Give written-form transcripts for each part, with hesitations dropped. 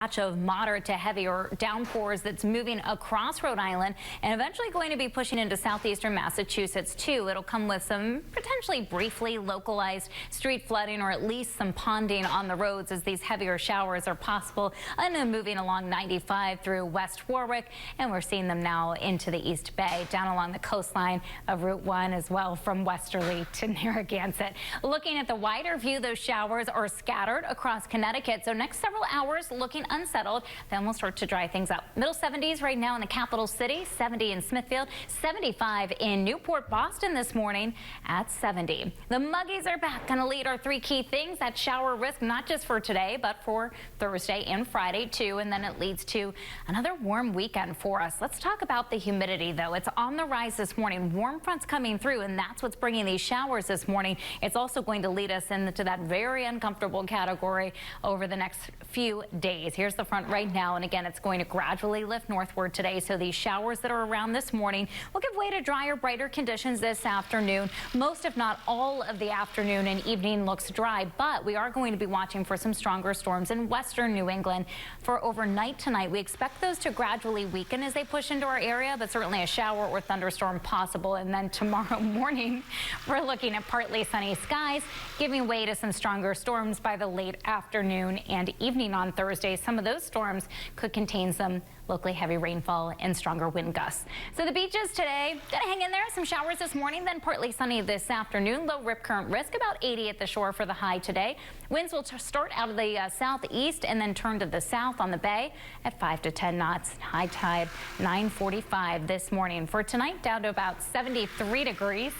Patch of moderate to heavier downpours that's moving across Rhode Island and eventually going to be pushing into southeastern Massachusetts too. It'll come with some potentially briefly localized street flooding or at least some ponding on the roads as these heavier showers are possible. And then moving along 95 through West Warwick, and we're seeing them now into the East Bay, down along the coastline of Route 1 as well from Westerly to Narragansett. Looking at the wider view, those showers are scattered across Connecticut. So next several hours looking unsettled, then we'll start to dry things up. Middle 70s right now in the capital city, 70 in Smithfield, 75 in Newport, Boston this morning at 70. The Muggies are back, going to lead our three key things. That shower risk, not just for today, but for Thursday and Friday too. And then it leads to another warm weekend for us. Let's talk about the humidity though. It's on the rise this morning. Warm fronts coming through, and that's what's bringing these showers this morning. It's also going to lead us into that very uncomfortable category over the next few days. Here's the front right now, and again, it's going to gradually lift northward today. So these showers that are around this morning will give way to drier, brighter conditions this afternoon. Most, if not all, of the afternoon and evening looks dry, but we are going to be watching for some stronger storms in western New England for overnight tonight. We expect those to gradually weaken as they push into our area, but certainly a shower or thunderstorm possible. And then tomorrow morning, we're looking at partly sunny skies, giving way to some stronger storms by the late afternoon and evening on Thursday. Some of those storms could contain some locally heavy rainfall and stronger wind gusts. So the beaches today, gonna hang in there. Some showers this morning, then partly sunny this afternoon. Low rip current risk, about 80 at the shore for the high today. Winds will start out of the southeast and then turn to the south on the bay at 5 to 10 knots. High tide 9:45 this morning. For tonight, down to about 73 degrees.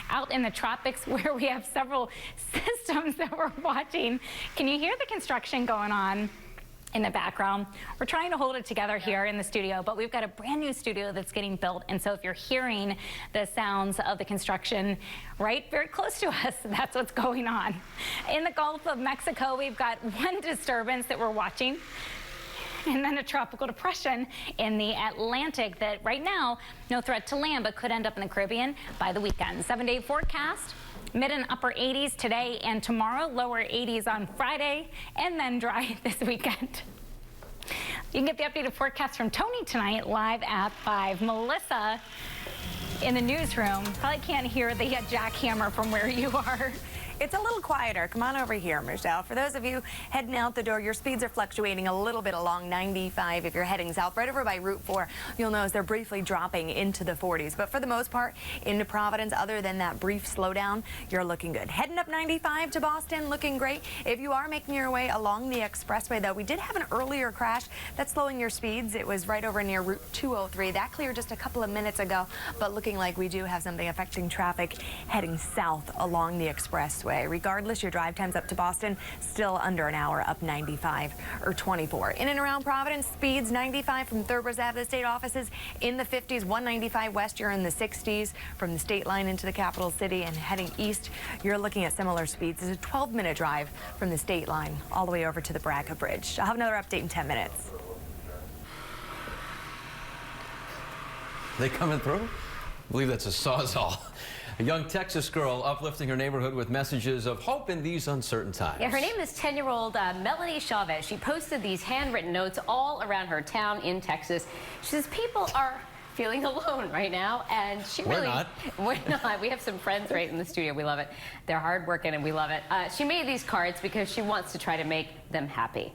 Out in the tropics where we have several systems that we're watching. Can you hear the construction going on in the background? We're trying to hold it together here in the studio, but we've got a brand new studio that's getting built. And so if you're hearing the sounds of the construction right very close to us, that's what's going on. In the Gulf of Mexico, we've got one disturbance that we're watching, and then a tropical depression in the Atlantic that right now, no threat to land, but could end up in the Caribbean by the weekend. 7-day forecast, mid and upper 80s today and tomorrow, lower 80s on Friday, and then dry this weekend. You can get the updated forecast from Tony tonight, live at 5. Melissa in the newsroom, probably can't hear the jackhammer from where you are. It's a little quieter. Come on over here, Michelle. For those of you heading out the door, your speeds are fluctuating a little bit along 95 if you're heading south. Right over by Route 4, you'll notice they're briefly dropping into the 40s. But for the most part, into Providence, other than that brief slowdown, you're looking good. Heading up 95 to Boston, looking great. If you are making your way along the expressway, though, we did have an earlier crash that's slowing your speeds. It was right over near Route 203. That cleared just a couple of minutes ago, but looking like we do have something affecting traffic heading south along the expressway. Regardless, your drive times up to Boston still under an hour, up 95 or 24. In and around Providence, speeds 95 from Thorbers Ave to the state offices in the 50s, 195 west, you're in the 60s from the state line into the capital city, and heading east, you're looking at similar speeds. It's a 12-minute drive from the state line all the way over to the Braga Bridge. I'll have another update in 10 minutes. They coming through? I believe that's a Sawzall. A young Texas girl uplifting her neighborhood with messages of hope in these uncertain times. Yeah, her name is 10-year-old Melanie Chavez. She posted these handwritten notes all around her town in Texas. She says people are feeling alone right now, and she We're not. We're not. We have some friends right in the studio. We love it. They're hardworking and we love it. She made these cards because she wants to try to make them happy.